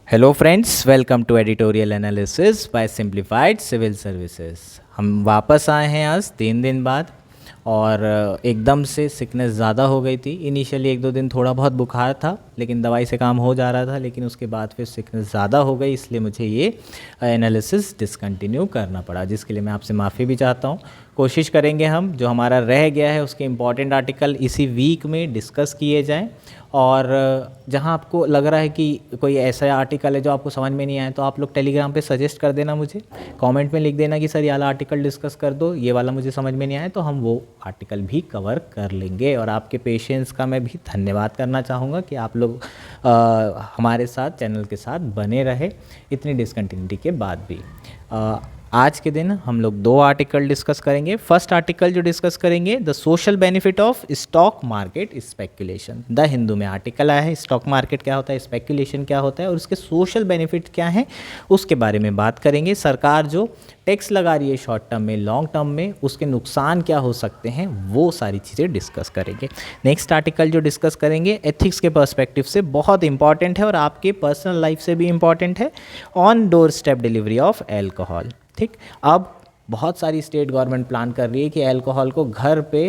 Hello friends, welcome to editorial analysis by simplified civil services. हम वापस आए हैं आज 3 दिन बाद और एकदम से सिकनेस ज़्यादा हो गई थी। इनिशियली 1-2 दिन थोड़ा बहुत बुखार था, लेकिन दवाई से काम हो जा रहा था, लेकिन उसके बाद फिर सिकनेस ज़्यादा हो गई, इसलिए मुझे ये एनालिसिस डिसकंटिन्यू करना पड़ा, जिसके लिए मैं आपसे माफ़ी भी चाहता हूँ। कोशिश करेंगे हम जो हमारा रह गया है उसके इम्पॉर्टेंट आर्टिकल इसी वीक में डिस्कस किए जाएं, और जहां आपको लग रहा है कि कोई ऐसा आर्टिकल है जो आपको समझ में नहीं आया, तो आप लोग टेलीग्राम पे सजेस्ट कर देना, मुझे कमेंट में लिख देना कि सर ये वाला आर्टिकल डिस्कस कर दो, ये वाला मुझे समझ में नहीं आया, तो हम वो आर्टिकल भी कवर कर लेंगे। और आपके पेशेंस का मैं भी धन्यवाद करना चाहूँगा कि आप लोग हमारे साथ चैनल के साथ बने रहे इतनी डिसकंटिन्यूटी के बाद भी। आज के दिन हम लोग 2 आर्टिकल डिस्कस करेंगे। फर्स्ट आर्टिकल जो डिस्कस करेंगे, the social benefit of stock market speculation. The Hindu में आर्टिकल आया है, स्टॉक मार्केट क्या होता है, स्पेक्यूलेशन क्या होता है और उसके सोशल बेनिफिट क्या हैं, उसके बारे में बात करेंगे। सरकार जो टैक्स लगा रही है शॉर्ट टर्म में, लॉन्ग टर्म में, उसके नुकसान क्या हो सकते हैं, वो सारी चीज़ें डिस्कस करेंगे। नेक्स्ट आर्टिकल जो डिस्कस करेंगे एथिक्स के पर्सपेक्टिव से बहुत इंपॉर्टेंट है और आपके पर्सनल लाइफ से भी इंपॉर्टेंट है। On door step delivery of alcohol. ठीक, अब बहुत सारी स्टेट गवर्नमेंट प्लान कर रही है कि अल्कोहल को घर पे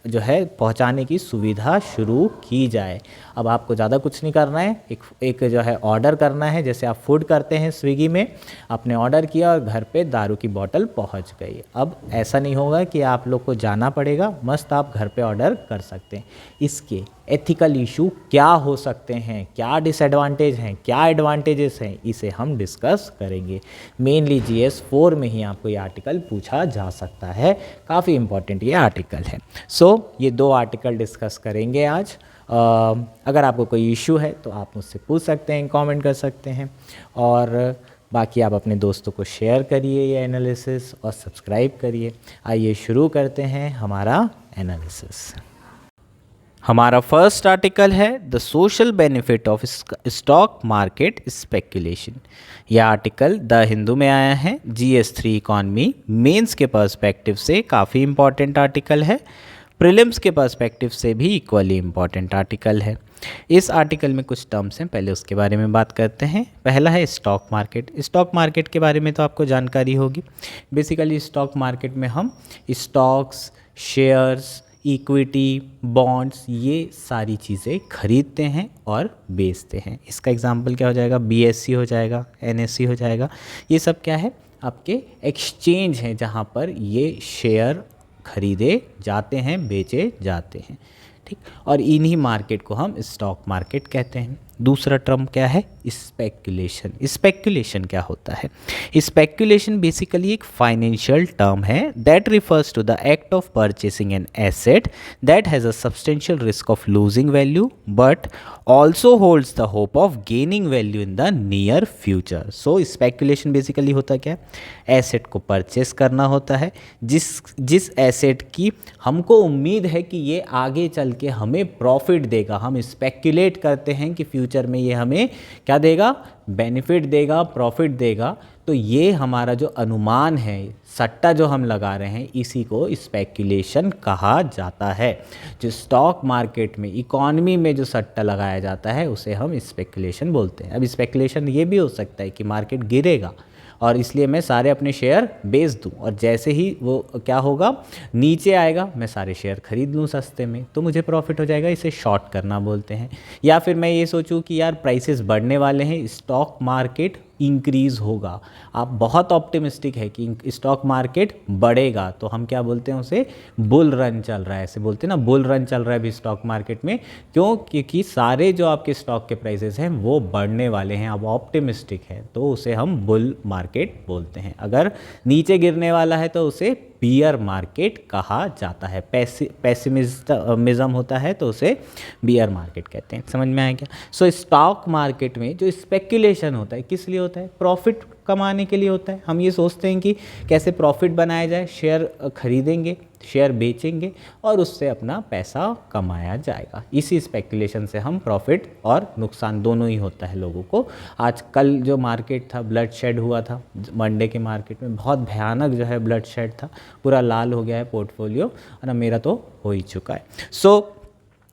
जो है पहुंचाने की सुविधा शुरू की जाए। अब आपको ज़्यादा कुछ नहीं करना है, एक जो है ऑर्डर करना है, जैसे आप फूड करते हैं स्विगी में, आपने ऑर्डर किया और घर पे दारू की बोतल पहुंच गई। अब ऐसा नहीं होगा कि आप लोग को जाना पड़ेगा, मस्त आप घर पे ऑर्डर कर सकते हैं। इसके एथिकल इशू क्या हो सकते हैं, क्या डिसएडवांटेज हैं, क्या एडवांटेजेस हैं, इसे हम डिस्कस करेंगे। मेनली GS4 में ही आपको ये आर्टिकल पूछा जा सकता है, काफ़ी इंपॉर्टेंट ये आर्टिकल है। ये 2 आर्टिकल डिस्कस करेंगे आज। अगर आपको कोई इशू है तो आप मुझसे पूछ सकते हैं, कमेंट कर सकते हैं, और बाकी आप अपने दोस्तों को शेयर करिए ये एनालिसिस और सब्सक्राइब करिए। आइए शुरू करते हैं हमारा एनालिसिस। हमारा फर्स्ट आर्टिकल है the social benefit of stock market speculation. यह आर्टिकल द हिंदू में आया है, GS3 इकॉनमी मेंस के पर्सपेक्टिव से काफ़ी इंपॉर्टेंट आर्टिकल है, प्रीलिम्स के पर्सपेक्टिव से भी इक्वली इम्पॉर्टेंट आर्टिकल है। इस आर्टिकल में कुछ टर्म्स हैं, पहले उसके बारे में बात करते हैं। पहला है स्टॉक मार्केट। स्टॉक मार्केट के बारे में तो आपको जानकारी होगी। बेसिकली स्टॉक मार्केट में हम स्टॉक्स, शेयर्स, इक्विटी, बॉन्ड्स, ये सारी चीज़ें खरीदते हैं और बेचते हैं। इसका एग्जांपल क्या हो जाएगा, BSE हो जाएगा, NSE हो जाएगा। ये सब क्या है, आपके एक्सचेंज हैं जहाँ पर ये शेयर खरीदे जाते हैं, बेचे जाते हैं। ठीक, और इन्हीं मार्केट को हम स्टॉक मार्केट कहते हैं। दूसरा टर्म क्या है, स्पेक्यूलेशन। स्पेक्यूलेशन क्या होता है, स्पेक्यूलेशन बेसिकली एक फाइनेंशियल टर्म है that refers to the act of purchasing an asset that has a substantial risk of losing value but also holds the hope of gaining value in the near future. So speculation basically होता क्या है, asset को purchase करना होता है, जिस asset की हमको उम्मीद है कि ये आगे चल के हमें प्रॉफिट देगा। हम स्पेक्यूलेट करते हैं कि फ्यूचर में ये हमें क्या देगा, बेनिफिट देगा, प्रॉफिट देगा। तो ये हमारा जो अनुमान है, सट्टा जो हम लगा रहे हैं, इसी को स्पेक्यूलेशन कहा जाता है। जो स्टॉक मार्केट में, इकॉनमी में जो सट्टा लगाया जाता है उसे हम स्पेक्यूलेशन बोलते हैं। अब स्पेक्यूलेशन ये भी हो सकता है कि मार्केट गिरेगा और इसलिए मैं सारे अपने शेयर बेच दूं, और जैसे ही वो क्या होगा, नीचे आएगा, मैं सारे शेयर खरीद लूं सस्ते में, तो मुझे प्रॉफिट हो जाएगा। इसे शॉर्ट करना बोलते हैं। या फिर मैं ये सोचूं कि यार प्राइसेस बढ़ने वाले हैं, स्टॉक मार्केट इंक्रीज़ होगा, आप बहुत ऑप्टिमिस्टिक है कि स्टॉक मार्केट बढ़ेगा, तो हम क्या बोलते हैं उसे, बुल रन चल रहा है। ऐसे बोलते हैं ना, बुल रन चल रहा है अभी स्टॉक मार्केट में। क्यों, क्योंकि सारे जो आपके स्टॉक के प्राइसेस हैं वो बढ़ने वाले हैं, अब ऑप्टिमिस्टिक है, तो उसे हम बुल मार्केट बोलते हैं। अगर नीचे गिरने वाला है तो उसे बियर मार्केट कहा जाता है। पेसिमिज्म होता है तो उसे बियर मार्केट कहते हैं। समझ में आया क्या? सो स्टॉक मार्केट में जो स्पेक्यूलेशन होता है किस लिए होता है, प्रॉफिट कमाने के लिए होता है। हम ये सोचते हैं कि कैसे प्रॉफिट बनाया जाए, शेयर खरीदेंगे, शेयर बेचेंगे और उससे अपना पैसा कमाया जाएगा। इसी स्पेक्यूलेशन से हम प्रॉफिट और नुकसान दोनों ही होता है लोगों को। आज कल जो मार्केट था, ब्लड शेड हुआ था मंडे के मार्केट में, बहुत भयानक जो है ब्लड शेड था, पूरा लाल हो गया है पोर्टफोलियो, और मेरा तो हो ही चुका है।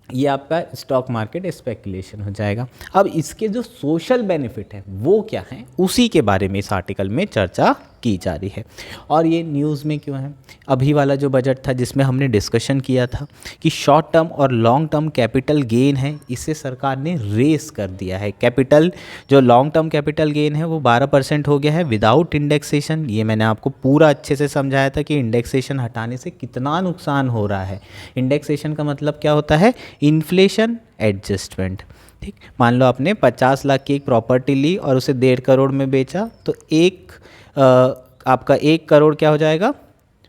ये आपका स्टॉक मार्केट स्पेकुलेशन हो जाएगा। अब इसके जो सोशल बेनिफिट है वो क्या है, उसी के बारे में इस आर्टिकल में चर्चा की जा रही है। और ये न्यूज़ में क्यों है, अभी वाला जो बजट था जिसमें हमने डिस्कशन किया था कि शॉर्ट टर्म और लॉन्ग टर्म कैपिटल गेन है, इसे सरकार ने रेस कर दिया है। कैपिटल जो लॉन्ग टर्म कैपिटल गेन है वो 12% हो गया है विदाउट इंडेक्सेशन। ये मैंने आपको पूरा अच्छे से समझाया था कि इंडेक्सेशन हटाने से कितना नुकसान हो रहा है। इंडेक्सेशन का मतलब क्या होता है, इन्फ्लेशन एडजस्टमेंट। ठीक, मान लो आपने 50 लाख की एक प्रॉपर्टी ली और उसे 1.5 करोड़ में बेचा, तो आपका 1 करोड़ क्या हो जाएगा,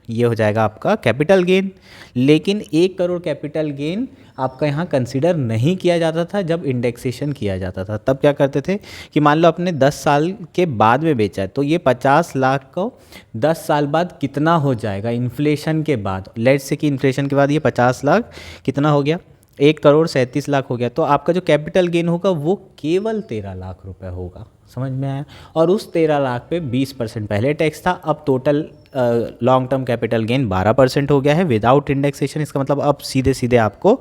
ये हो जाएगा आपका कैपिटल गेन। लेकिन 1 करोड़ कैपिटल गेन आपका यहाँ कंसिडर नहीं किया जाता था जब इंडेक्सेशन किया जाता था। तब क्या करते थे कि मान लो आपने 10 साल के बाद में बेचा है, तो ये 50 लाख को 10 साल बाद कितना हो जाएगा इन्फ्लेशन के बाद, लेट्स से कि इन्फ्लेशन के बाद ये 50 लाख कितना हो गया, 1 करोड़ 37 लाख हो गया। तो आपका जो कैपिटल गेन होगा वो केवल 13 लाख रुपए होगा। समझ में आया। और उस 13 लाख पे 20% पहले टैक्स था, अब total long term capital gain 12% हो गया है विदाउट इंडेक्सेशन। इसका मतलब अब सीधे सीधे आपको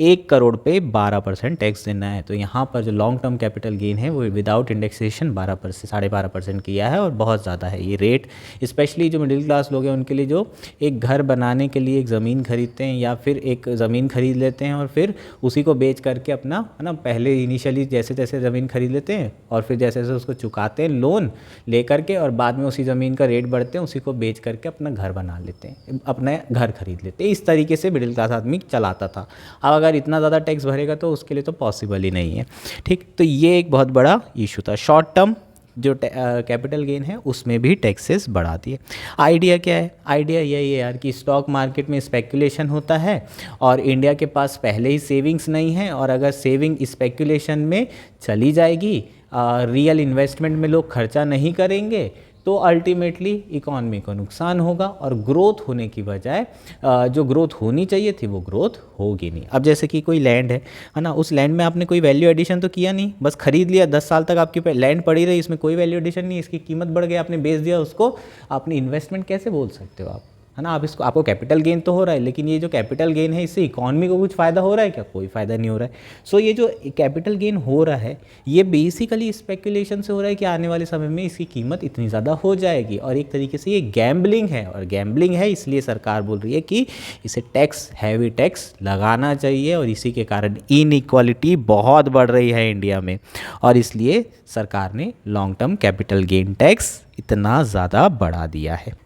1 करोड़ पे 12% टैक्स देना है। तो यहाँ पर जो लॉन्ग टर्म कैपिटल गेन है वो विदाउट इंडेक्सेशन 12% 12.5% किया है, और बहुत ज़्यादा है ये रेट। स्पेशली जो मिडिल क्लास लोग हैं उनके लिए, जो एक घर बनाने के लिए एक ज़मीन खरीदते हैं या फिर एक ज़मीन खरीद लेते हैं और फिर उसी को बेच करके अपना, है ना, पहले इनिशियली जैसे तैसे ज़मीन खरीद लेते हैं और फिर जैसे जैसे उसको चुकाते हैं लोन ले करके, और बाद में उसी ज़मीन का रेट बढ़ते हैं, उसी को बेच करके अपना घर बना लेते हैं, अपना घर खरीद लेते हैं। इस तरीके से मिडिल क्लास आदमी चलाता था। अब अगर इतना ज़्यादा टैक्स भरेगा तो उसके लिए तो पॉसिबल ही नहीं है। ठीक, तो ये एक बहुत बड़ा इशू था। शॉर्ट टर्म जो कैपिटल गेन है उसमें भी टैक्सेस बढ़ा दिए। आइडिया क्या है, आइडिया यही है यार कि स्टॉक मार्केट में स्पेकुलेशन होता है और इंडिया के पास पहले ही सेविंग्स नहीं है, और अगर सेविंग स्पेकुलेशन में चली जाएगी, रियल इन्वेस्टमेंट में लोग खर्चा नहीं करेंगे, तो अल्टीमेटली इकॉनमी को नुकसान होगा और ग्रोथ होने की बजाय जो ग्रोथ होनी चाहिए थी वो ग्रोथ होगी नहीं। अब जैसे कि कोई लैंड है ना, उस लैंड में आपने कोई वैल्यू एडिशन तो किया नहीं, बस खरीद लिया, 10 साल तक आपकी लैंड पड़ी रही, इसमें कोई वैल्यू एडिशन नहीं, इसकी कीमत बढ़ गई, आपने बेच दिया उसको, आपने इन्वेस्टमेंट कैसे बोल सकते हो आप, है ना। आप इसको, आपको कैपिटल गेन तो हो रहा है, लेकिन ये जो कैपिटल गेन है इससे इकॉनमी को कुछ फ़ायदा हो रहा है क्या, कोई फ़ायदा नहीं हो रहा है। सो ये जो कैपिटल गेन हो रहा है ये बेसिकली स्पेकुलेशन से हो रहा है कि आने वाले समय में इसकी कीमत इतनी ज़्यादा हो जाएगी, और एक तरीके से ये गैम्बलिंग है, और गैम्बलिंग है इसलिए सरकार बोल रही है कि इसे टैक्स, हैवी टैक्स लगाना चाहिए, और इसी के कारण इनइक्वालिटी बहुत बढ़ रही है इंडिया में, और इसलिए सरकार ने long term capital gain tax इतना ज़्यादा बढ़ा दिया है।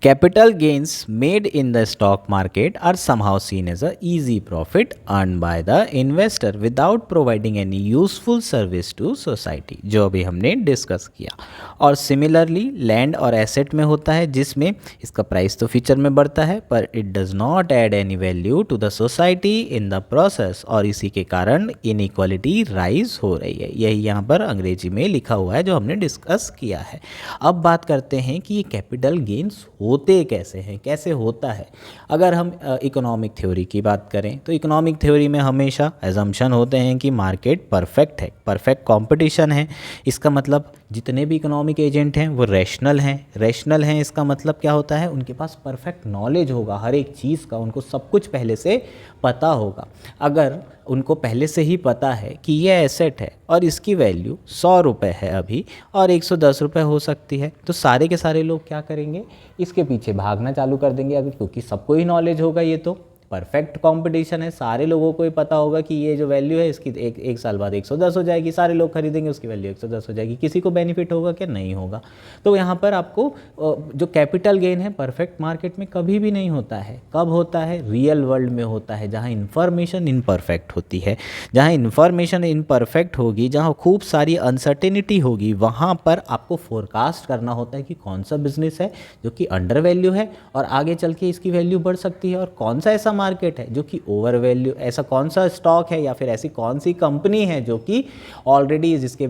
Capital gains made in the stock market are somehow seen as a easy profit earned by the investor without providing any useful service to society, जो अभी हमने डिस्कस किया। और सिमिलरली लैंड और एसेट में होता है, जिसमें इसका प्राइस तो फ्यूचर में बढ़ता है पर it does not add any value to the society in the process, और इसी के कारण इनइक्वालिटी राइज हो रही है। यही यहाँ पर अंग्रेजी में लिखा हुआ है जो हमने डिस्कस किया है। अब बात करते हैं कि ये कैपिटल गेन्स होते कैसे हैं, कैसे होता है। अगर हम इकोनॉमिक थ्योरी की बात करें तो इकोनॉमिक थ्योरी में हमेशा एजम्पशन होते हैं कि मार्केट परफेक्ट है, परफेक्ट कंपटीशन है। इसका मतलब जितने भी इकोनॉमिक एजेंट हैं वो रैशनल हैं। रैशनल हैं इसका मतलब क्या होता है, उनके पास परफेक्ट नॉलेज होगा हर एक चीज़ का, उनको सब कुछ पहले से पता होगा। अगर उनको पहले से ही पता है कि ये एसेट है और इसकी वैल्यू 100 रुपये है अभी और 110 रुपये हो सकती है, तो सारे के सारे लोग क्या करेंगे, इसके पीछे भागना चालू कर देंगे। अगर क्योंकि सबको ही नॉलेज होगा, ये तो परफेक्ट कंपटीशन है, सारे लोगों को ही पता होगा कि ये जो वैल्यू है इसकी एक साल बाद 110 हो जाएगी, सारे लोग खरीदेंगे, उसकी वैल्यू 110 हो जाएगी। किसी को बेनिफिट होगा क्या, नहीं होगा। तो यहाँ पर आपको जो कैपिटल गेन है परफेक्ट मार्केट में कभी भी नहीं होता है। कब होता है, रियल वर्ल्ड में होता है, जहाँ इन्फॉर्मेशन इनपरफेक्ट होती है। जहाँ इन्फॉर्मेशन इनपरफेक्ट होगी, जहाँ खूब सारी अनसर्टेनिटी होगी, वहाँ पर आपको फोरकास्ट करना होता है कि कौन सा बिजनेस है जो कि अंडर वैल्यू है और आगे चल के इसकी वैल्यू बढ़ सकती है, और कौन सा ऐसा मार्केट है जो कि ओवर वैल्यू, ऐसा कौन सा स्टॉक है या फिर ऐसी कौन सी कंपनी है जो कि ऑलरेडी जिसके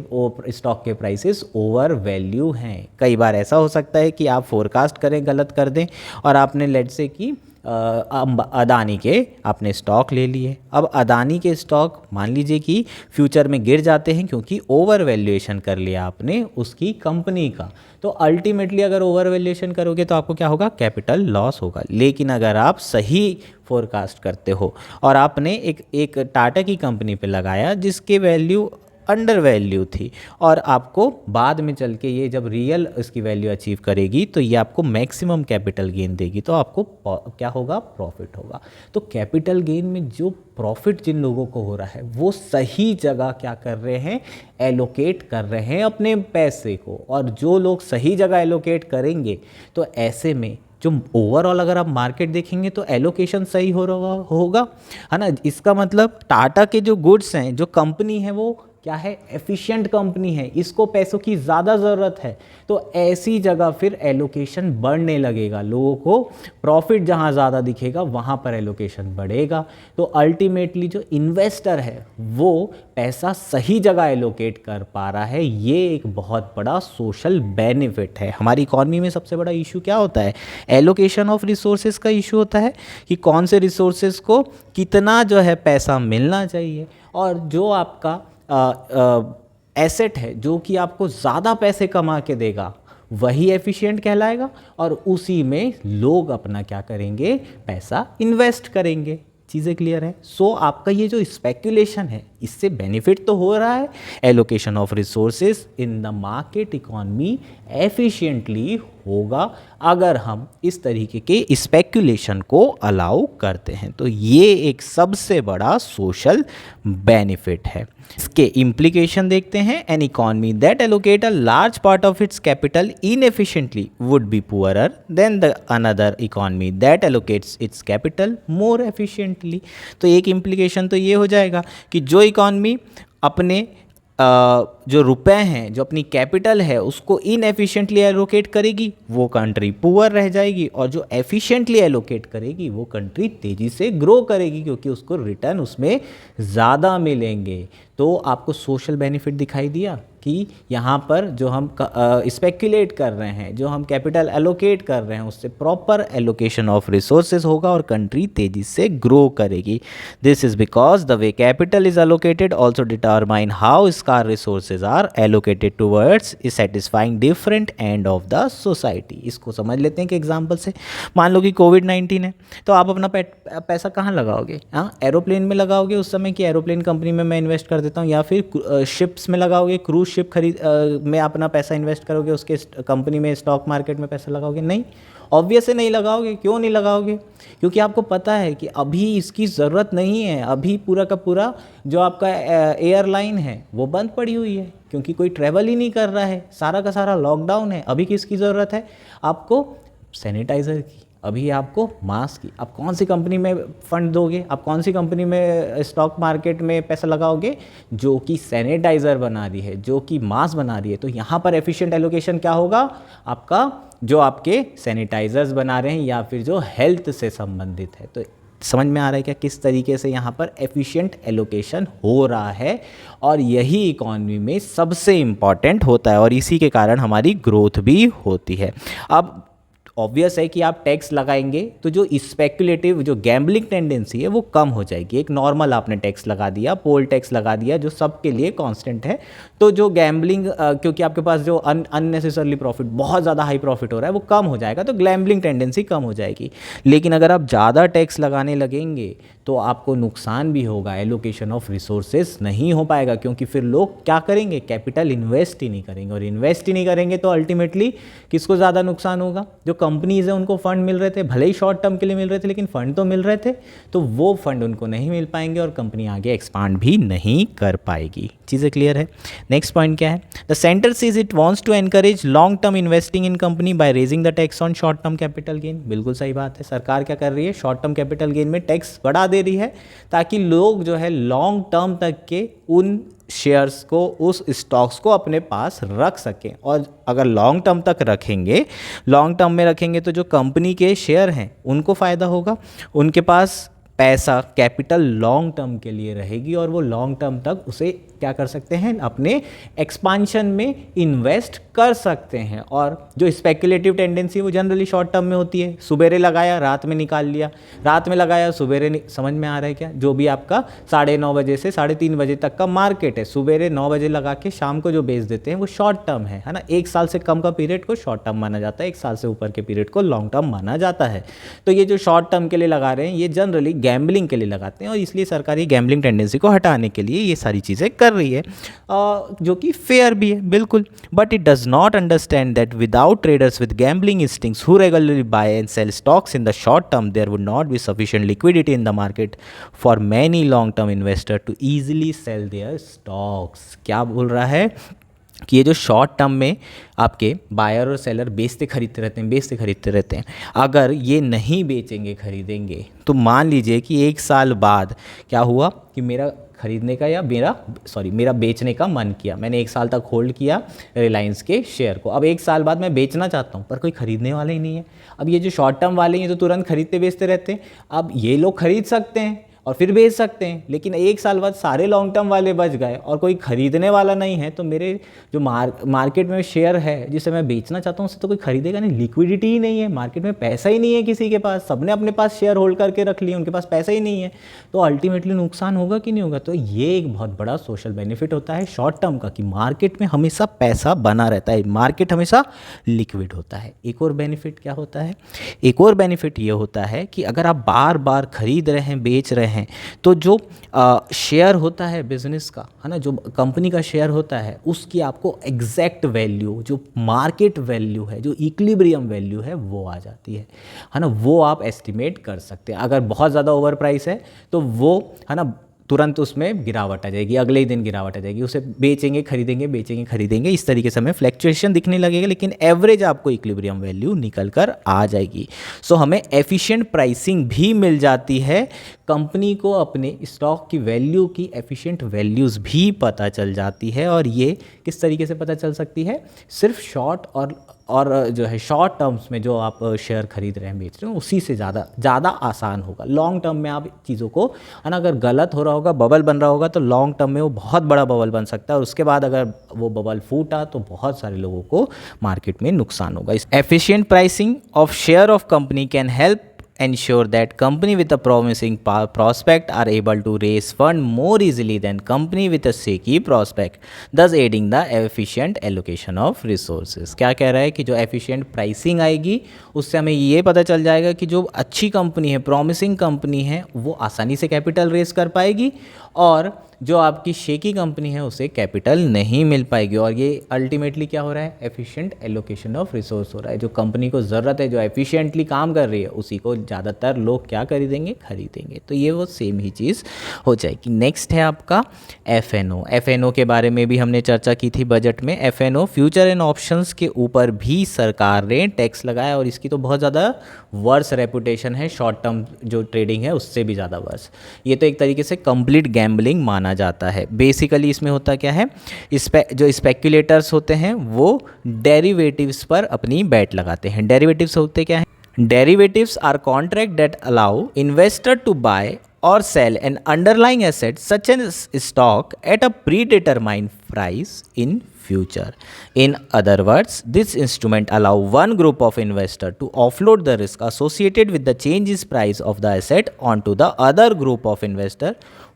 स्टॉक के प्राइसेस ओवर वैल्यू हैं। कई बार ऐसा हो सकता है कि आप फोरकास्ट करें, गलत कर दें, और आपने लेट से कि अदानी के आपने स्टॉक ले लिए। अब अदानी के स्टॉक मान लीजिए कि फ्यूचर में गिर जाते हैं क्योंकि ओवर वैल्यूएशन कर लिया आपने उसकी कंपनी का, तो अल्टीमेटली अगर ओवर वैल्यूएशन करोगे तो आपको क्या होगा, कैपिटल लॉस होगा। लेकिन अगर आप सही फोरकास्ट करते हो और आपने एक टाटा की कंपनी पे लगाया जिसके वैल्यू अंडर वैल्यू थी और आपको बाद में चल के ये जब रियल इसकी वैल्यू अचीव करेगी तो ये आपको मैक्सिमम कैपिटल गेन देगी, तो आपको क्या होगा, प्रॉफिट होगा। तो कैपिटल गेन में जो प्रॉफिट जिन लोगों को हो रहा है वो सही जगह क्या कर रहे हैं, एलोकेट कर रहे हैं अपने पैसे को। और जो लोग सही जगह एलोकेट करेंगे तो ऐसे में जो ओवरऑल अगर आप मार्केट देखेंगे तो एलोकेशन सही हो रहा होगा, है ना। इसका मतलब टाटा के जो गुड्स हैं, जो कंपनी है वो क्या है, एफिशिएंट कंपनी है, इसको पैसों की ज़्यादा ज़रूरत है, तो ऐसी जगह फिर एलोकेशन बढ़ने लगेगा। लोगों को प्रॉफिट जहाँ ज़्यादा दिखेगा वहाँ पर एलोकेशन बढ़ेगा। तो अल्टीमेटली जो इन्वेस्टर है वो पैसा सही जगह एलोकेट कर पा रहा है, ये एक बहुत बड़ा सोशल बेनिफिट है। हमारी इकॉनमी में सबसे बड़ा इशू क्या होता है, एलोकेशन ऑफ रिसोर्सेज का इशू होता है कि कौन से रिसोर्सेज को कितना जो है पैसा मिलना चाहिए, और जो आपका एसेट है जो कि आपको ज़्यादा पैसे कमा के देगा वही एफिशिएंट कहलाएगा, और उसी में लोग अपना क्या करेंगे, पैसा इन्वेस्ट करेंगे। चीज़ें क्लियर है। सो आपका ये जो स्पेक्यूलेशन है इससे बेनिफिट तो हो रहा है, allocation of resources in the market economy efficiently होगा अगर हम इस तरीके के स्पेक्यूलेशन को अलाउ करते हैं। तो ये एक सबसे बड़ा सोशल बेनिफिट है। इसके इम्प्लीकेशन देखते हैं। An economy that allocate a large part of its capital inefficiently would be poorer than the another economy that allocates its capital more efficiently. तो एक इम्प्लीकेशन तो ये हो जाएगा कि जो इकॉनमी अपने जो रुपए हैं, जो अपनी कैपिटल है उसको इनएफिशिएंटली एलोकेट करेगी वो कंट्री पुअर रह जाएगी, और जो एफिशिएंटली एलोकेट करेगी वो कंट्री तेज़ी से ग्रो करेगी क्योंकि उसको रिटर्न उसमें ज़्यादा मिलेंगे। तो आपको सोशल बेनिफिट दिखाई दिया कि यहाँ पर जो हम स्पेक्यूलेट कर रहे हैं, जो हम कैपिटल एलोकेट कर रहे हैं उससे प्रॉपर एलोकेशन ऑफ रिसोर्सेज होगा और कंट्री तेज़ी से ग्रो करेगी। This is because the way capital is allocated also determine how scarce resources are allocated towards satisfying different end of the society. इसको समझ लेते हैं कि एग्जाम्पल से, मान लो कि कोविड-19 है तो आप अपना पैसा कहाँ लगाओगे, हाँ एरोप्लेन में लगाओगे उस समय कि एरोप्लेन कंपनी में मैं इन्वेस्ट कर देता हूँ, या फिर शिप्स में लगाओगे, क्रूज शिप में अपना पैसा इन्वेस्ट करोगे, उसके कंपनी में स्टॉक मार्केट में पैसा लगाओगे? नहीं, ऑब्वियस है नहीं लगाओगे। क्यों नहीं लगाओगे? क्योंकि आपको पता है कि अभी इसकी ज़रूरत नहीं है। अभी पूरा का पूरा जो आपका एयरलाइन है वो बंद पड़ी हुई है क्योंकि कोई ट्रैवल ही नहीं कर रहा है, सारा का सारा लॉकडाउन है। अभी किसकी ज़रूरत है आपको? सैनिटाइज़र की, अभी आपको मास्क की। आप कौन सी कंपनी में फ़ंड दोगे, आप कौन सी कंपनी में स्टॉक मार्केट में पैसा लगाओगे? जो कि सैनिटाइज़र बना रही है, जो कि मास्क बना रही है। तो यहाँ पर एफिशिएंट एलोकेशन क्या होगा आपका, जो आपके सैनिटाइज़र्स बना रहे हैं या फिर जो हेल्थ से संबंधित है। तो समझ में आ रहा है क्या किस तरीके से यहाँ पर एफिशिएंट एलोकेशन हो रहा है, और यही इकॉनमी में सबसे इम्पॉर्टेंट होता है और इसी के कारण हमारी ग्रोथ भी होती है। अब ऑब्वियस है कि आप टैक्स लगाएंगे तो जो स्पेक्युलेटिव, जो गैम्बलिंग टेंडेंसी है वो कम हो जाएगी। एक नॉर्मल आपने टैक्स लगा दिया, पोल टैक्स लगा दिया जो सबके लिए कांस्टेंट है, तो जो गैम्बलिंग क्योंकि आपके पास जो अननेसेसरली प्रॉफिट, बहुत ज़्यादा हाई प्रॉफिट हो रहा है वो कम हो जाएगा, तो गैम्बलिंग टेंडेंसी कम हो जाएगी। लेकिन अगर आप ज़्यादा टैक्स लगाने लगेंगे तो आपको नुकसान भी होगा, एलोकेशन ऑफ रिसोर्सेज नहीं हो पाएगा क्योंकि फिर लोग क्या करेंगे, कैपिटल इन्वेस्ट ही नहीं करेंगे, और इन्वेस्ट ही नहीं करेंगे तो अल्टीमेटली किसको ज़्यादा नुकसान होगा? जो कंपनीज़ हैं उनको फंड मिल रहे थे, भले ही शॉर्ट टर्म के लिए मिल रहे थे लेकिन फंड तो मिल रहे थे, तो वो फंड उनको नहीं मिल पाएंगे और कंपनी आगे एक्सपांड भी नहीं कर पाएगी। चीज़ें क्लियर है। नेक्स्ट पॉइंट क्या है? The centre sees it wants to encourage long term investing in company by raising the tax on short term capital gain. बिल्कुल सही बात है। सरकार क्या कर रही है, शॉर्ट टर्म कैपिटल गेन में टैक्स बढ़ा दे रही है ताकि लोग जो है लॉन्ग टर्म तक के उन शेयर्स को, उस स्टॉक्स को अपने पास रख सकें। और अगर लॉन्ग टर्म तक रखेंगे, लॉन्ग टर्म में रखेंगे तो जो कंपनी के शेयर हैं उनको फ़ायदा होगा, उनके पास पैसा, कैपिटल लॉन्ग टर्म के लिए रहेगी और वो लॉन्ग टर्म तक उसे क्या कर सकते हैं, अपने एक्सपांशन में इन्वेस्ट कर सकते हैं। और जो स्पेकुलेटिव टेंडेंसी वो जनरली शॉर्ट टर्म में होती है, सुबेरे लगाया रात में निकाल लिया, रात में लगाया सुबेरे समझ में आ रहा है क्या, जो भी आपका 9:30 बजे से 3:30 बजे तक का मार्केट है, सुबेरे 9 बजे लगा के शाम को जो बेच देते हैं वो शॉर्ट टर्म है ना। 1 साल से कम का पीरियड को शॉर्ट टर्म माना जाता है, 1 साल से ऊपर के पीरियड को लॉन्ग टर्म माना जाता है। तो ये जो शॉर्ट टर्म के लिए लगा रहे हैं ये जनरली गैम्बलिंग के लिए लगाते हैं, और इसलिए सरकार ये गैम्बलिंग टेंडेंसी को हटाने के लिए ये सारी चीज़ें कर रही है, जो कि फेयर भी है बिल्कुल। But it does not understand that without traders with gambling instincts who regularly buy and sell stocks in the short term there would not be sufficient liquidity in the market for many long term investor to easily sell their stocks. क्या बोल रहा है कि ये जो short term में आपके buyer और सेलर बेचते खरीदते रहते हैं, अगर ये नहीं बेचेंगे खरीदेंगे तो मान लीजिए कि 1 साल बाद क्या हुआ कि मेरा खरीदने का या मेरा बेचने का मन किया, मैंने 1 साल तक होल्ड किया रिलायंस के शेयर को, अब 1 साल बाद मैं बेचना चाहता हूँ पर कोई खरीदने वाला ही नहीं है। अब ये जो शॉर्ट टर्म वाले हैं तो तुरंत खरीदते बेचते रहते हैं, अब ये लोग खरीद सकते हैं और फिर बेच सकते हैं, लेकिन 1 साल बाद सारे लॉन्ग टर्म वाले बच गए और कोई खरीदने वाला नहीं है, तो मेरे जो मार्केट में शेयर है जिसे मैं बेचना चाहता हूँ उसे तो कोई खरीदेगा नहीं, लिक्विडिटी ही नहीं है, मार्केट में पैसा ही नहीं है किसी के पास, सबने अपने पास शेयर होल्ड करके रख लिए, उनके पास पैसा ही नहीं है, तो अल्टीमेटली नुकसान होगा कि नहीं होगा। तो ये एक बहुत बड़ा सोशल बेनिफिट होता है शॉर्ट टर्म का कि मार्केट में हमेशा पैसा बना रहता है, मार्केट हमेशा लिक्विड होता है। एक और बेनिफिट क्या होता है, एक और बेनिफिट ये होता है कि अगर आप बार बार खरीद रहे हैं बेच रहे हैं तो जो शेयर होता है बिजनेस का, है ना, जो कंपनी का शेयर होता है उसकी आपको एग्जैक्ट वैल्यू, जो मार्केट वैल्यू है, जो इक्विलिब्रियम वैल्यू है वो आ जाती है ना, वो आप एस्टिमेट कर सकते हैं। अगर बहुत ज़्यादा ओवर प्राइस है तो वो, है ना, तुरंत उसमें गिरावट आ जाएगी, अगले ही दिन गिरावट आ जाएगी, उसे बेचेंगे खरीदेंगे, इस तरीके से हमें फ्लैक्चुएशन दिखने लगेगा, लेकिन एवरेज आपको इक्विलिब्रियम वैल्यू निकल कर आ जाएगी। सो हमें एफिशिएंट प्राइसिंग भी मिल जाती है, कंपनी को अपने स्टॉक की वैल्यू की एफिशिएंट वैल्यूज़ भी पता चल जाती है, और ये किस तरीके से पता चल सकती है, सिर्फ शॉर्ट और जो है शॉर्ट टर्म्स में जो आप शेयर खरीद रहे हैं बेच रहे हैं उसी से ज़्यादा आसान होगा। लॉन्ग टर्म में आप चीज़ों को, है ना, अगर गलत हो रहा होगा, बबल बन रहा होगा, तो लॉन्ग टर्म में वो बहुत बड़ा बबल बन सकता है, और उसके बाद अगर वो बबल फूटा तो बहुत सारे लोगों को मार्केट में नुकसान होगा। Efficient pricing of share of company can help ensure that company with a promising prospect are able to raise fund more easily than company with a shaky prospect, thus aiding the efficient allocation of resources। क्या कह रहा है कि जो efficient pricing आएगी उससे हमें ये पता चल जाएगा कि जो अच्छी कंपनी है, promising कंपनी है, वो आसानी से कैपिटल रेज कर पाएगी, और जो आपकी शेकी कंपनी है उसे कैपिटल नहीं मिल पाएगी। और ये अल्टीमेटली क्या हो रहा है, एफिशिएंट एलोकेशन ऑफ रिसोर्स हो रहा है। जो कंपनी को ज़रूरत है, जो एफिशिएंटली काम कर रही है, उसी को ज़्यादातर लोग क्या खरीदेंगे। तो ये वो सेम ही चीज़ हो जाएगी। नेक्स्ट है आपका एफएनओ के बारे में भी हमने चर्चा की थी बजट में। एफएनओ फ्यूचर एंड ऑप्शंस के ऊपर भी सरकार ने टैक्स लगाया, और इसकी तो बहुत ज़्यादा वर्स रेपुटेशन है, शॉर्ट टर्म जो ट्रेडिंग है उससे भी ज़्यादा वर्स। ये तो एक तरीके से कंप्लीट गैम्बलिंग माना जाता है। बेसिकली इसमें होता क्या है, जो स्पेक्युलेटर्स होते हैं वो डेरिवेटिव्स पर अपनी बेट लगाते हैं। डेरिवेटिव्स होते क्या हैं, derivatives are contract that allow investor to buy or sell an underlying asset such as stock at a predetermined price in future. In other words, this instrument allow one group of investor to offload the risk associated with the changes price of the asset onto the other group of investor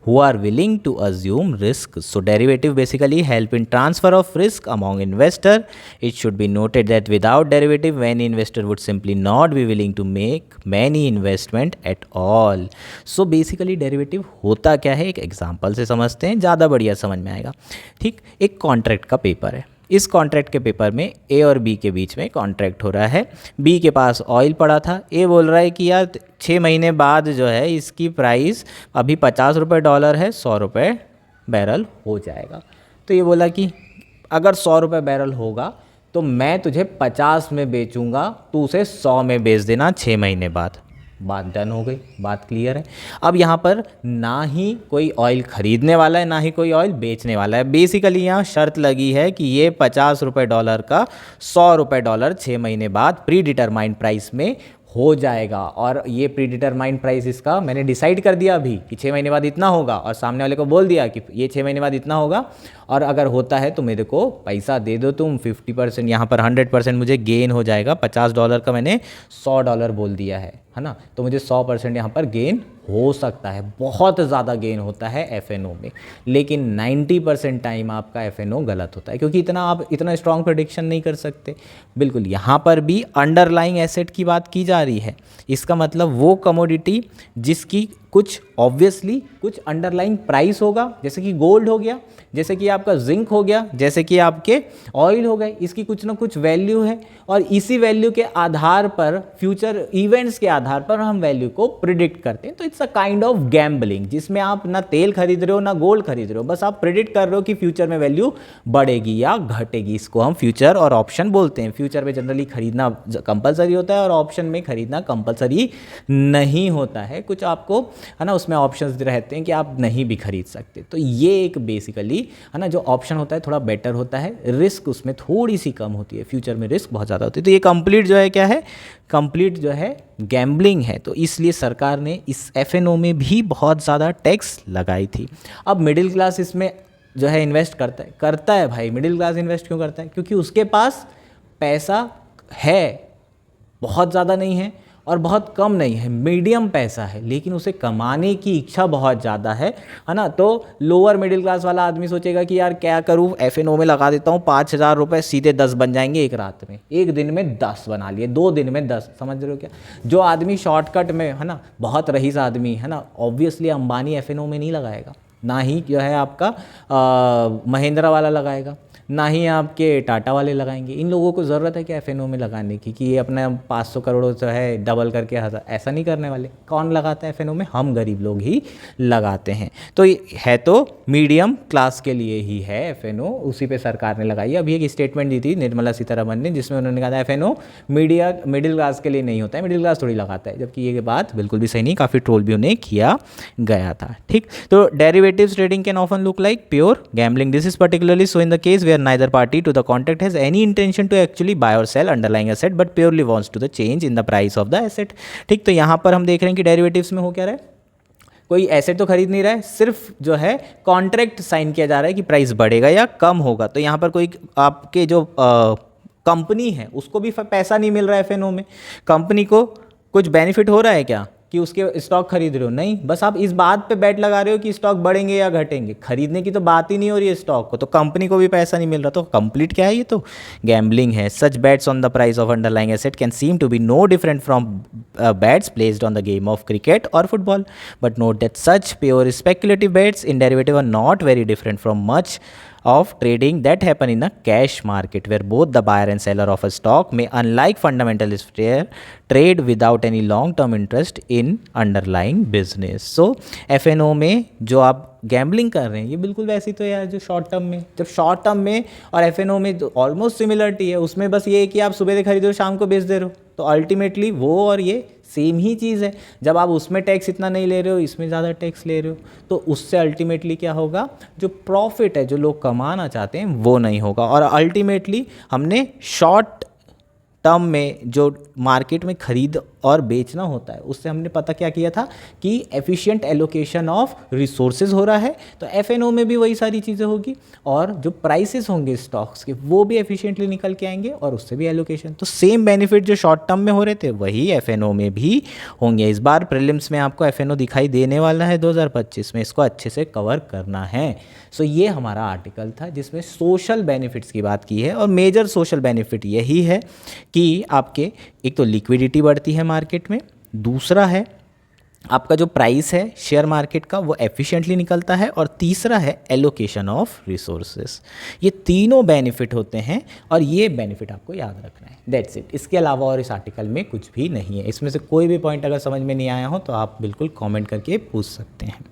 who are willing to assume risk. So derivative basically help in transfer of risk among investor. It should be noted that without derivative, many investor would simply not be willing to make many investment at all. So basically derivative होता क्या है, एक example से समझते हैं, ज़्यादा बढ़िया समझ में आएगा। ठीक, एक कॉन्ट्रैक्ट का पेपर है, इस कॉन्ट्रैक्ट के पेपर में ए और बी के बीच में कॉन्ट्रैक्ट हो रहा है। बी के पास ऑयल पड़ा था, ए बोल रहा है कि यार 6 महीने बाद जो है इसकी प्राइस अभी $50 है, $100 बैरल हो जाएगा। तो ये बोला कि अगर $100 बैरल होगा तो मैं तुझे 50 में बेचूंगा, तू उसे 100 में बेच देना 6 महीने बाद। बात डन हो गई, बात क्लियर है। अब यहाँ पर ना ही कोई ऑयल खरीदने वाला है, ना ही कोई ऑयल बेचने वाला है। बेसिकली यहाँ शर्त लगी है कि ये $50 का $100 6 महीने बाद प्री डिटरमाइंड प्राइस में हो जाएगा। और ये प्री डिटरमाइंड प्राइस इसका मैंने डिसाइड कर दिया अभी कि 6 महीने बाद इतना होगा, और सामने वाले को बोल दिया कि ये 6 महीने बाद इतना होगा, और अगर होता है तो मेरे को पैसा दे दो तुम 50%, यहाँ पर 100% मुझे गेन हो जाएगा। $50 का मैंने $100 बोल दिया है ना, तो मुझे 100% यहाँ पर गेन हो सकता है। बहुत ज़्यादा गेन होता है एफएनओ में, लेकिन 90% टाइम आपका एफएनओ गलत होता है, क्योंकि आप इतना स्ट्रॉन्ग प्रेडिक्शन नहीं कर सकते। बिल्कुल, यहाँ पर भी अंडरलाइंग एसेट की बात की जा रही है। इसका मतलब वो कमोडिटी जिसकी कुछ ऑब्वियसली कुछ अंडरलाइंग प्राइस होगा, जैसे कि गोल्ड हो गया, जैसे कि आपका जिंक हो गया, जैसे कि आपके ऑयल हो गए, इसकी कुछ ना कुछ वैल्यू है, और इसी वैल्यू के आधार पर, फ्यूचर इवेंट्स के आधार पर हम वैल्यू को प्रिडिक्ट करते हैं। तो it's a kind of gambling, जिसमें आप ना तेल खरीद रहे हो ना गोल्ड खरीद रहे हो, बस आप प्रिडिक्ट कर रहे हो कि फ्यूचर में वैल्यू बढ़ेगी या घटेगी। इसको हम फ्यूचर और ऑप्शन बोलते हैं। फ्यूचर में जनरली खरीदना कंपलसरी होता है और ऑप्शन में खरीदना कंपलसरी नहीं होता है। कुछ आपको है ना उसमें ऑप्शंस रहते हैं कि आप नहीं भी खरीद सकते। तो ये एक बेसिकली है ना जो ऑप्शन होता है थोड़ा बेटर होता है, रिस्क उसमें थोड़ी सी कम होती है, फ्यूचर में रिस्क बहुत ज़्यादा होती है। तो ये कंप्लीट जो है क्या है, कंप्लीट जो है गैम्बलिंग है। तो इसलिए सरकार ने इस एफएनओ में भी बहुत ज़्यादा टैक्स लगाई थी। अब मिडिल क्लास इसमें जो है इन्वेस्ट करता है भाई। मिडिल क्लास इन्वेस्ट क्यों करता है? क्योंकि उसके पास पैसा है, बहुत ज़्यादा नहीं है और बहुत कम नहीं है, मीडियम पैसा है, लेकिन उसे कमाने की इच्छा बहुत ज़्यादा है ना। तो लोअर मिडिल क्लास वाला आदमी सोचेगा कि यार क्या करूँ, एफएनओ में लगा देता हूँ 5,000 रुपये, सीधे 10 बन जाएंगे एक रात में, एक दिन में 10 बना लिए, 2 दिन में 10, समझ रहे हो क्या? जो आदमी शॉर्टकट में है ना, बहुत रईस आदमी है ना, ऑब्वियसली अंबानी एफएनओ में नहीं लगाएगा, ना ही जो है आपका महिंद्रा वाला लगाएगा, ना ही आपके टाटा वाले लगाएंगे। इन लोगों को ज़रूरत है कि एफएनओ में लगाने की, कि ये अपना 500 करोड़ जो है डबल करके ऐसा नहीं करने वाले। कौन लगाता है एफएनओ में? हम गरीब लोग ही लगाते हैं। तो ये है तो मीडियम क्लास के लिए ही है एफएनओ, उसी पे सरकार ने लगाई। अभी एक स्टेटमेंट दी थी निर्मला सीतारमण ने, जिसमें उन्होंने कहा था एफएनओ मिडिल क्लास के लिए नहीं होता है, मिडिल क्लास थोड़ी लगाता है, जबकि ये बात बिल्कुल भी सही नहीं, काफ़ी ट्रोल भी उन्हें किया गया था। ठीक, तो derivatives trading can often look like pure gambling. This is particularly so in the case where neither party to the contract has any intention to actually buy or sell underlying asset but purely wants to the change in the price of the asset। ठीक, तो यहाँ पर हम देख रहे हैं कि derivatives में हो क्या रहा है, कोई एसेट तो खरीद नहीं रहा है, सिर्फ जो है कॉन्ट्रैक्ट साइन किया जा रहा है कि प्राइस बढ़ेगा या कम होगा। तो यहाँ पर कोई आपके जो कंपनी है उसको भी पैसा नहीं मिल रहा है एफएनओ में, कंपनी को कुछ बेनिफिट हो रहा है क्या कि उसके स्टॉक खरीद रहे हो? नहीं, बस आप इस बात पे बैट लगा रहे हो कि स्टॉक बढ़ेंगे या घटेंगे, खरीदने की तो बात ही नहीं हो रही है स्टॉक को, तो कंपनी को भी पैसा नहीं मिल रहा। तो कंप्लीट क्या है, ये तो गैम्बलिंग है। Such bets on the price of underlying asset can seem to be no different from bets placed on the game of cricket और football, but note that such pure speculative bets in derivative are not very different from much of trading that happen in a cash market where both the buyer and seller of a stock may, unlike fundamentalist trade without any long term interest in underlying business। so FNO में जो आप gambling कर रहे हैं ये बिल्कुल वैसी तो यार जो शॉर्ट टर्म में, जब शॉर्ट टर्म में और एफएनओ में तो ऑलमोस्ट सिमिलरिटी है, उसमें बस ये है कि आप सुबह से खरीदो शाम को बेच दे रहे हो, तो अल्टीमेटली वो और ये सेम ही चीज़ है। जब आप उसमें टैक्स इतना नहीं ले रहे हो, इसमें ज़्यादा टैक्स ले रहे हो, तो उससे अल्टीमेटली क्या होगा, जो प्रॉफिट है जो लोग कमाना चाहते हैं वो नहीं होगा। और अल्टीमेटली हमने शॉर्ट टर्म में जो मार्केट में खरीद और बेचना होता है उससे हमने पता क्या किया था कि एफिशिएंट एलोकेशन ऑफ रिसोर्सेज हो रहा है, तो एफएनओ में भी वही सारी चीज़ें होगी और जो प्राइसेस होंगे स्टॉक्स के वो भी एफिशिएंटली निकल के आएंगे और उससे भी एलोकेशन। तो सेम बेनिफिट जो शॉर्ट टर्म में हो रहे थे वही एफएनओ में भी होंगे। इस बार प्रीलिम्स में आपको एफएनओ दिखाई देने वाला है 2025 में, इसको अच्छे से कवर करना है। सो ये हमारा आर्टिकल था जिसमें सोशल बेनिफिट्स की बात की है और मेजर सोशल बेनिफिट यही है कि आपके एक तो लिक्विडिटी बढ़ती है मार्केट में, दूसरा है आपका जो प्राइस है शेयर मार्केट का वो एफिशिएंटली निकलता है, और तीसरा है एलोकेशन ऑफ रिसोर्सेज। ये तीनों बेनिफिट होते हैं और ये बेनिफिट आपको याद रखना है, दैट्स इट। इसके अलावा और इस आर्टिकल में कुछ भी नहीं है। इसमें से कोई भी पॉइंट अगर समझ में नहीं आया हो तो आप बिल्कुल कमेंट करके पूछ सकते हैं।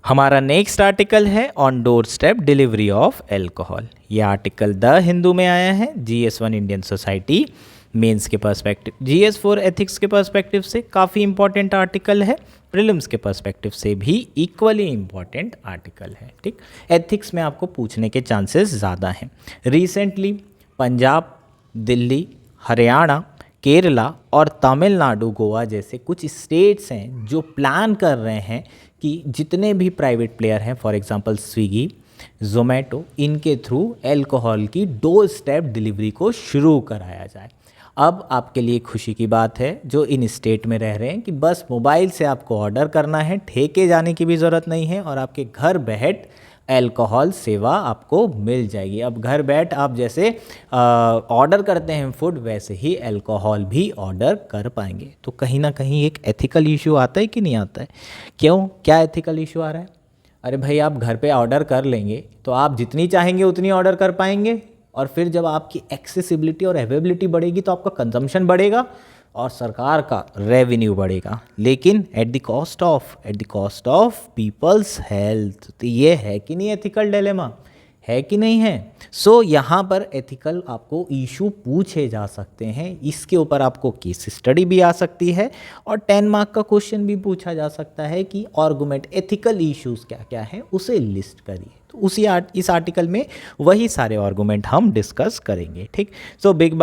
हमारा नेक्स्ट आर्टिकल है on door step delivery of alcohol. ये आर्टिकल द हिंदू में आया है, GS1 इंडियन सोसाइटी मेंस के पर्सपेक्टिव, GS4 एथिक्स के पर्सपेक्टिव से काफ़ी इंपॉर्टेंट आर्टिकल है, प्रीलिम्स के पर्सपेक्टिव से भी इक्वली इंपॉर्टेंट आर्टिकल है। ठीक, एथिक्स में आपको पूछने के चांसेस ज़्यादा हैं। रिसेंटली पंजाब, दिल्ली, हरियाणा केरला और तमिलनाडु, गोवा जैसे कुछ स्टेट्स हैं जो प्लान कर रहे हैं कि जितने भी प्राइवेट प्लेयर हैं, फॉर एग्जांपल स्विगी, जोमेटो, इनके थ्रू अल्कोहल की डोर स्टेप डिलीवरी को शुरू कराया जाए। अब आपके लिए खुशी की बात है जो इन स्टेट में रह रहे हैं कि बस मोबाइल से आपको ऑर्डर करना है, ठेके जाने की भी ज़रूरत नहीं है और आपके घर बैठ अल्कोहल सेवा आपको मिल जाएगी। अब घर बैठ आप जैसे ऑर्डर करते हैं फूड, वैसे ही अल्कोहल भी ऑर्डर कर पाएंगे। तो कहीं ना कहीं एक एथिकल इशू आता है कि नहीं आता है? क्यों, क्या एथिकल इशू आ रहा है? अरे भाई, आप घर पे ऑर्डर कर लेंगे तो आप जितनी चाहेंगे उतनी ऑर्डर कर पाएंगे, और फिर जब आपकी एक्सेसिबिलिटी और अवेलेबिलिटी बढ़ेगी तो आपका कंजम्पशन बढ़ेगा और सरकार का रेवेन्यू बढ़ेगा, लेकिन at the cost of people's health. तो ये है कि नहीं एथिकल डिलेमा, है कि नहीं है? सो यहाँ पर एथिकल आपको इशू पूछे जा सकते हैं, इसके ऊपर आपको केस स्टडी भी आ सकती है और 10 मार्क का क्वेश्चन भी पूछा जा सकता है कि आर्गुमेंट एथिकल इश्यूज क्या क्या हैं उसे लिस्ट करिए। तो इस आर्टिकल में वही सारे आर्गुमेंट हम डिस्कस करेंगे, ठीक। So big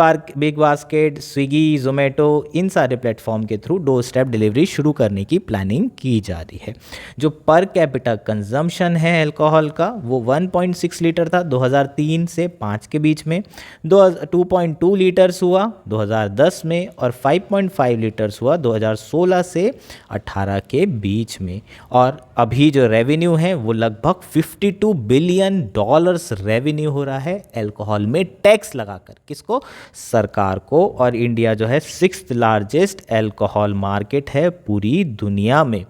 basket, Swiggy, Zomato, इन सारे प्लेटफॉर्म के थ्रू डोर स्टेप डिलीवरी शुरू करने की प्लानिंग की जा रही है। जो पर कैपिटा कंजम्पशन है अल्कोहल का वो 1.6 लीटर था 2003 से 5 के बीच में, 2.2 लीटर्स हुआ 2010 में और 5.5 लीटर्स हुआ 2016 से 18 के बीच में। और अभी जो रेवेन्यू है वो लगभग $52 बिलियन रेवेन्यू हो रहा है अल्कोहल में टैक्स लगाकर। किसको? सरकार को। और इंडिया जो है 6th लार्जेस्ट अल्कोहल मार्केट है पूरी दुनिया में।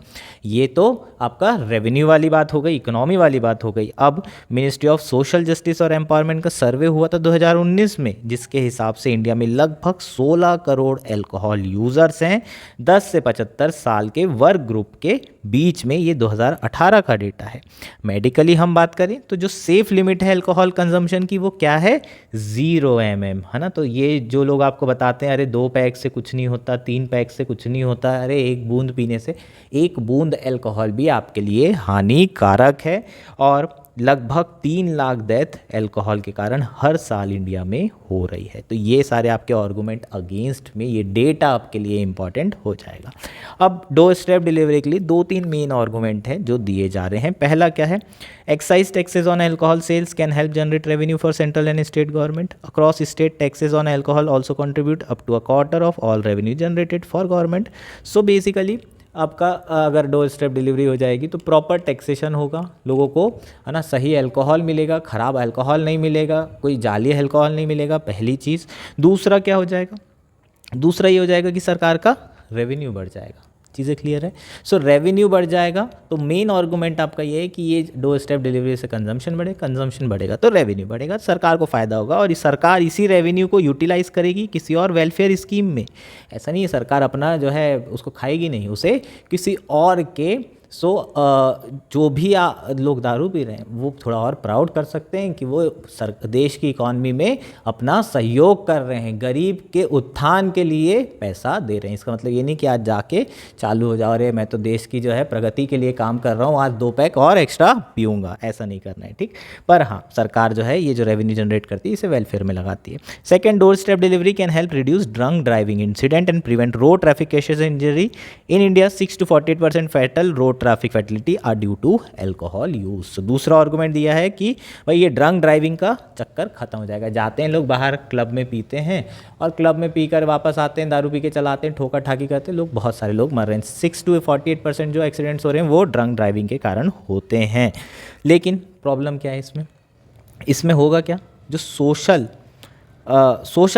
ये तो आपका रेवेन्यू वाली बात हो गई, इकोनॉमी वाली बात हो गई। अब मिनिस्ट्री ऑफ सोशल जस्टिस और एम्पावरमेंट का सर्वे हुआ था 2019 में, जिसके हिसाब से इंडिया में लगभग 16 करोड़ अल्कोहल यूजर्स हैं 10 से 75 साल के वर्ग ग्रुप के बीच में। ये 2018 का डेटा है। मेडिकली हम बात करें तो जो सेफ लिमिट है अल्कोहल कंजम्पशन की वो क्या है? 0 mm, है ना। तो ये जो लोग आपको बताते हैं अरे 2 पैक से कुछ नहीं होता, 3 पैक से कुछ नहीं होता, अरे 1 बूंद पीने से, 1 बूंद अल्कोहल भी आपके लिए हानिकारक है। और लगभग 3 लाख डेथ अल्कोहल के कारण हर साल इंडिया में हो रही है। तो ये सारे आपके आर्गुमेंट अगेंस्ट में, ये डेटा आपके लिए इंपॉर्टेंट हो जाएगा। अब डोर स्टेप डिलीवरी के लिए 2-3 मेन आर्गुमेंट हैं जो दिए जा रहे हैं। पहला क्या है? Excise taxes on alcohol sales can help generate revenue for central and state government across state. Taxes on alcohol also contribute up to 1/4 of all revenue generated for government. So basically आपका अगर door step delivery हो जाएगी तो proper taxation होगा, लोगों को, है ना, सही अल्कोहल मिलेगा, ख़राब अल्कोहल नहीं मिलेगा, कोई जाली अल्कोहल नहीं मिलेगा, पहली चीज़। दूसरा क्या हो जाएगा? दूसरा ये हो जाएगा कि सरकार का रेवेन्यू बढ़ जाएगा। चीज़ें क्लियर है? सो रेवेन्यू बढ़ जाएगा तो मेन आर्गुमेंट आपका ये है कि ये डोर स्टेप डिलीवरी से कंजम्पशन बढ़ेगा तो रेवेन्यू बढ़ेगा, सरकार को फ़ायदा होगा और सार इसी रेवेन्यू को यूटिलाइज करेगी किसी और वेलफेयर स्कीम में। ऐसा नहीं है सरकार अपना जो है उसको खाएगी नहीं, उसे किसी और के जो भी लोग दारू पी रहे हैं वो थोड़ा और प्राउड कर सकते हैं कि वो देश की इकॉनमी में अपना सहयोग कर रहे हैं, गरीब के उत्थान के लिए पैसा दे रहे हैं। इसका मतलब ये नहीं कि आज जाके चालू हो जाओ, अरे मैं तो देश की जो है प्रगति के लिए काम कर रहा हूँ, आज 2 पैक और एक्स्ट्रा पीऊँगा, ऐसा नहीं करना है, ठीक। पर हाँ, सरकार जो है ये जो रेवेन्यू जनरेट करती है इसे वेलफेयर में लगाती है। Second, doorstep delivery can help reduce drunk driving incident and prevent road traffic cases injury in India. 6 to 48% fatal road traffic fatality are due to alcohol use. दूसरा argument दिया है कि भाई ये ड्रंक ड्राइविंग का चक्कर खत्म हो जाएगा। जाते हैं लोग बाहर क्लब में पीते हैं और क्लब में पीकर वापस आते हैं, दारू पी के चलाते हैं, ठोका ठाकी करते हैं लोग, बहुत सारे लोग मर रहे हैं। 6 to 48% जो एक्सीडेंट्स हो रहे हैं वो ड्रंक ड्राइविंग के कारण होते हैं। लेकिन प्रॉब्लम क्या है इसमें होगा क्या? जो सोशल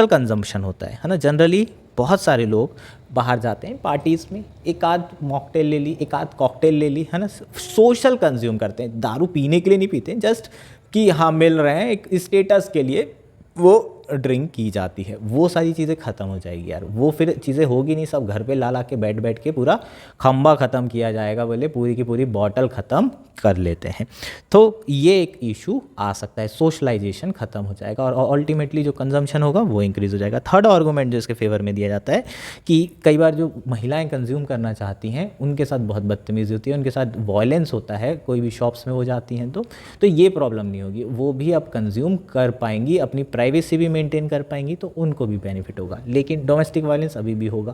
कंजम्पशन होता है ना, जनरली बहुत सारे लोग बाहर जाते हैं पार्टीज़ में, एक आध मॉकटेल ले ली, एक आध कॉकटेल ले ली, है ना, सोशल कंज्यूम करते हैं, दारू पीने के लिए नहीं पीते हैं, जस्ट कि हाँ मिल रहे हैं, एक स्टेटस के लिए वो ड्रिंक की जाती है। वो सारी चीज़ें ख़त्म हो जाएगी यार, वो फिर चीज़ें होगी नहीं, सब घर पे ला के बैठ के पूरा खंबा ख़त्म किया जाएगा, बोले पूरी की पूरी बॉटल ख़त्म कर लेते हैं। तो ये एक इशू आ सकता है, सोशलाइजेशन ख़त्म हो जाएगा और अल्टीमेटली जो कंजम्पशन होगा वो इंक्रीज़ हो जाएगा। थर्ड आर्गुमेंट जो इसके फेवर में दिया जाता है कि कई बार जो महिलाएं कंज्यूम करना चाहती हैं उनके साथ बहुत बदतमीज़ी होती है, उनके साथ वायलेंस होता है, कोई भी शॉप्स में वो जाती हैं तो ये प्रॉब्लम नहीं होगी, वो भी अब कंज्यूम कर पाएंगी, अपनी प्राइवेसी भी मेंटेन कर पाएंगी तो उनको भी बेनिफिट होगा। लेकिन डोमेस्टिक वायलेंस अभी भी होगा,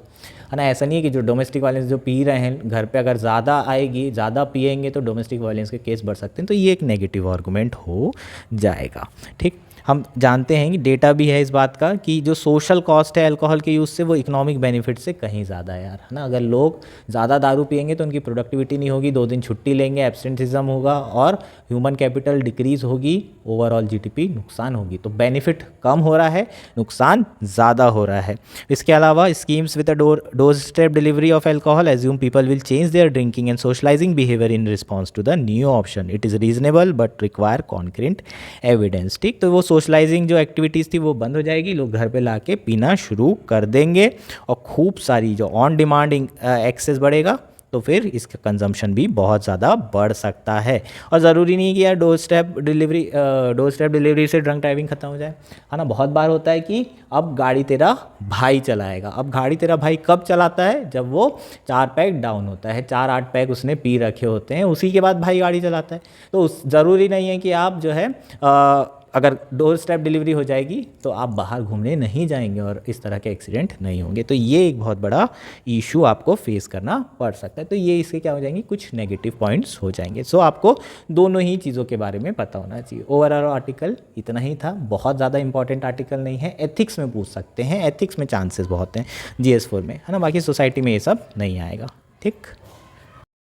है ना। ऐसा नहीं है कि जो डोमेस्टिक वायलेंस जो पी रहे हैं घर पे अगर ज़्यादा आएगी, ज़्यादा पिएंगे तो डोमेस्टिक वायलेंस के केस बढ़ सकते हैं, तो ये एक नेगेटिव आर्गूमेंट हो जाएगा। ठीक, हम जानते हैं कि डेटा भी है इस बात का कि जो सोशल कॉस्ट है अल्कोहल के यूज़ से वो इकोनॉमिक बेनिफिट से कहीं ज़्यादा है यार, है ना। अगर लोग ज़्यादा दारू पिएंगे तो उनकी प्रोडक्टिविटी नहीं होगी, 2 दिन छुट्टी लेंगे, एब्सेंटिज्म होगा और ह्यूमन कैपिटल डिक्रीज़ होगी, ओवरऑल जीडीपी नुकसान होगी। तो बेनिफिट कम हो रहा है, नुकसान ज़्यादा हो रहा है। इसके अलावा schemes with a doorstep delivery of alcohol assume people will change their drinking and socialising behaviour in response to the new option. It is reasonable but require concrete evidence. ठीक, तो वो सोशलाइजिंग जो activities थी वो बंद हो जाएगी, लोग घर पे लाके पीना शुरू कर देंगे और खूब सारी जो ऑन डिमांड एक्सेस बढ़ेगा तो फिर इसका कंजम्पशन भी बहुत ज़्यादा बढ़ सकता है। और ज़रूरी नहीं है कि यार डोर स्टेप डिलीवरी से ड्रंक ड्राइविंग खत्म हो जाए, है ना। बहुत बार होता है कि अब गाड़ी तेरा भाई चलाएगा। अब गाड़ी तेरा भाई कब चलाता है? जब वो 4 पैक डाउन होता है, 4-8 पैक उसने पी रखे होते हैं, उसी के बाद भाई गाड़ी चलाता है। तो ज़रूरी नहीं है कि आप जो है अगर डोर स्टेप डिलीवरी हो जाएगी तो आप बाहर घूमने नहीं जाएंगे और इस तरह के एक्सीडेंट नहीं होंगे। तो ये एक बहुत बड़ा इशू आपको फेस करना पड़ सकता है। तो ये इसके क्या हो जाएंगे, कुछ नेगेटिव पॉइंट्स हो जाएंगे। सो आपको दोनों ही चीज़ों के बारे में पता होना चाहिए। ओवरऑल आर्टिकल इतना ही था, बहुत ज़्यादा इंपॉर्टेंट आर्टिकल नहीं है। एथिक्स में पूछ सकते हैं, एथिक्स में चांसेस बहुत हैं GS4 में, है ना। बाकी सोसाइटी में ये सब नहीं आएगा। ठीक।